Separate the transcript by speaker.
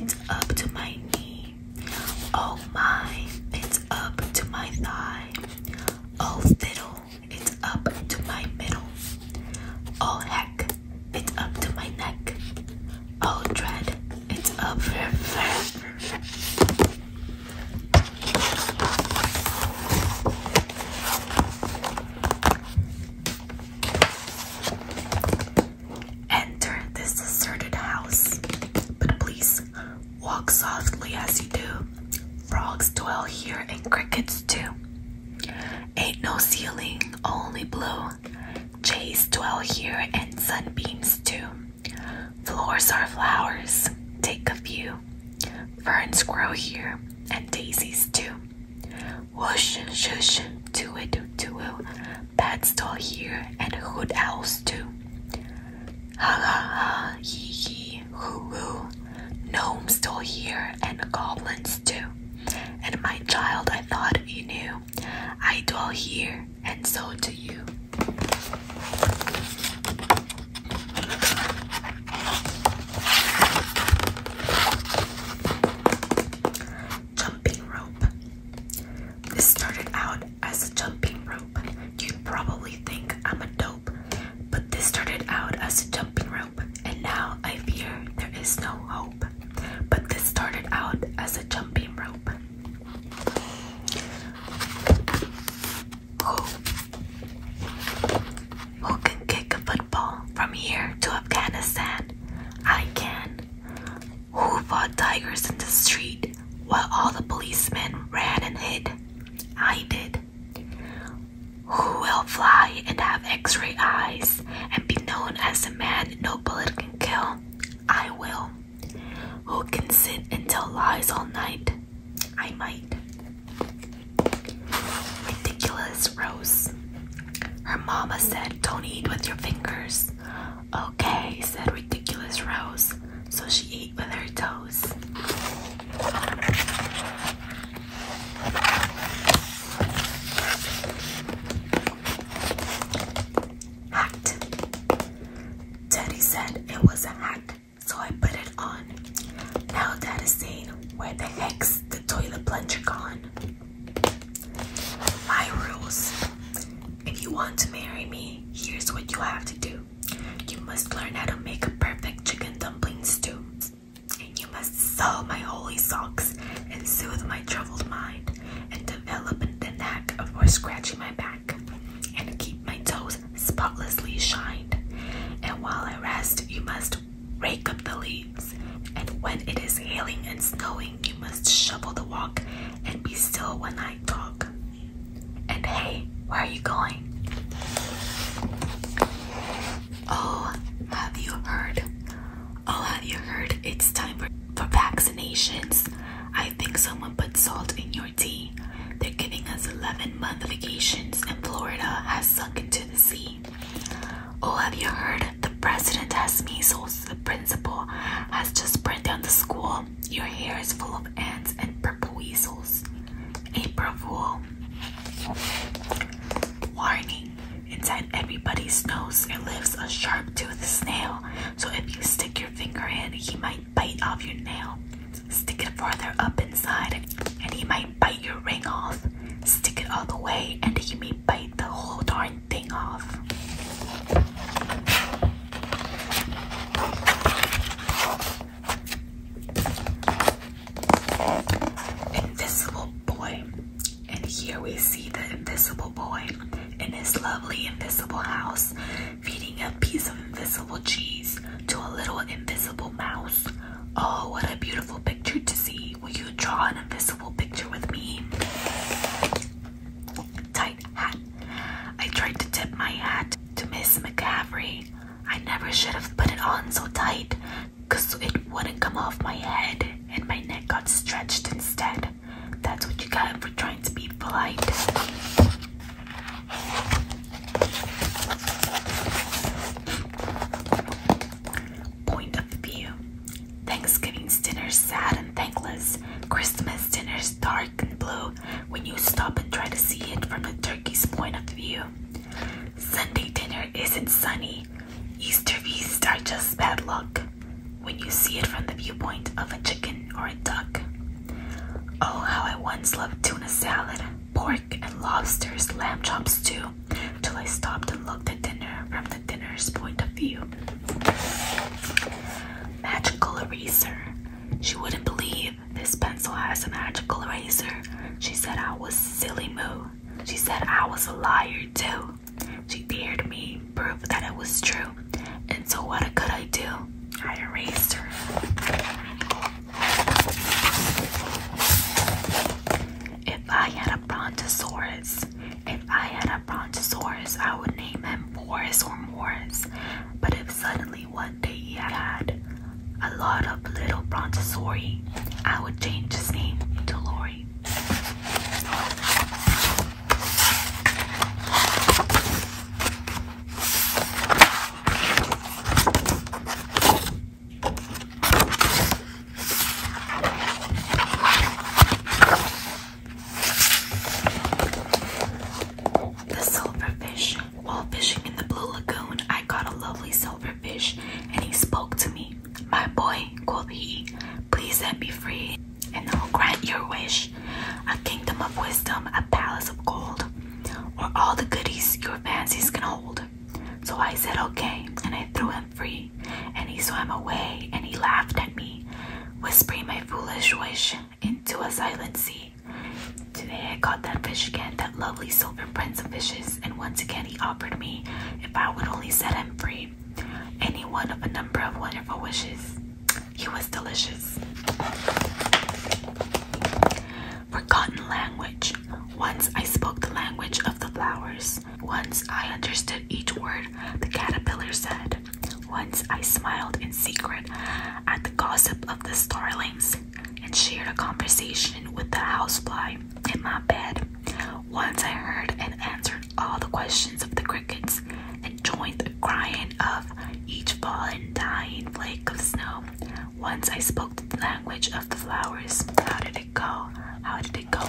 Speaker 1: it's up to my knee. Oh my, it's up to my thigh. Oh fiddle, it's up to my middle. Oh heck, it's up to my neck. Oh dread, it's up. Enter this deserted house, but please walk softly as you do. Frogs dwell here and crickets too. Ain't no ceiling, only blue. Jays dwell here and sunbeams too. Floors are flowers, take a few. Ferns grow here and daisies too. Whoosh, shush, to-it, to-oo. Bats dwell here and hoot owls too. Ha ha ha, hee hee, hoo hoo. Gnomes dwell here and goblins too. And my child, I thought you knew, I dwell here and so do you. Jumping rope. This started out as a jumping rope. You probably think I'm a dope, but this started out as a jumping rope, and now I fear there is no hope. But this started out as a jumping rope. Who can kick a football from here to Afghanistan? I can. Who fought tigers in the street while all the policemen ran and hid? I did. Who will fly and have x-ray eyes and be known as the man no bullet can kill? I will. Who can sit and tell lies all night? I might. Ridiculous Rose. Her mama said, don't eat with your fingers. Okay, said Ridiculous Rose. So she ate with her toes. Hat. Daddy said it was a hat, so I put it on. Now Dad is saying, where the heck's the toilet plunger gone? My rules. If you want to marry me, here's what you have to do. You must learn how to make a perfect chicken dumpling stew. And you must sew my holy socks and soothe my troubled mind and develop the knack of scratching my back and keep my toes spotlessly shined. And while I rest, you must rake up the leaves. And when it is hailing and snowing, you must shovel the walk and be still when I talk. And hey, where are you going? Oh, have you heard? Oh, have you heard? It's time for vaccinations. I think someone put salt in your tea. They're giving us 11-month vacations and Florida has sunk into the sea. Oh, have you heard? The president has measles. The principal has just burned down the school. Your hair is full of ants and purple weasels. April Fool. Warning. Inside everybody's nose there lives a sharp-toothed snail. So if you stick your finger in, he might bite off your nail. Stick it further up inside and he might bite your ring off. Stick it all the way and he may bite the whole darn thing off. Invisible boy. And here we see the invisible boy in his lovely invisible house feeding a piece of invisible cheese to a little invisible mouse. Oh, what a beautiful picture to see. Will you draw an invisible picture with me? Tight hat. I tried to tip my hat to Miss McCaffrey. I never should have put it on so tight, 'cause it wouldn't come off my head and my neck got stretched instead. That's what you got for trying to be polite. Point of view. Thanksgiving's dinner's sad and thankless. Christmas dinner's dark and blue when you stop and try to see it from the turkey's point of view. Sunday dinner isn't sunny. Easter feasts are just bad luck when you see it from the viewpoint of a chicken. once loved tuna salad, pork and lobsters, lamb chops too, till I stopped and looked at dinner from the dinner's point of view. Magical eraser. She wouldn't believe this pencil has a magical eraser. She said I was silly moo. She said I was a liar too. She dared me prove that it was true. And so what could I do? I erased her. If I had a brontosaurus, I would name him Boris or Morris. But if suddenly one day he had a lot of little brontosauri, I would change his name to Lori. The silverfish. While fishing in the Blue Lagoon, I caught a lovely silverfish, and he spoke to me. My boy, quoth he, please set me free, and I will grant your wish. A kingdom of wisdom, a palace of gold, or all the goodies your fancies can hold. So I said okay, and I threw him free, and he swam away, and he laughed at me, whispering my foolish wish into a silent sea. Today I caught that fish again, that lovely silver prince of fishes, and once again he offered me, if I would only set him free, any one of a number of wonderful wishes. He was delicious. Forgotten language. Once I spoke the language of the flowers. Once I understood each word the caterpillar said. Once I smiled in secret at the gossip of the starlings and shared a conversation with the housefly in my bed. Once I heard and answered all the questions of the crickets and joined the crying of each fallen, dying flake of snow. Once I spoke the language of the flowers. How did it go? How did it go?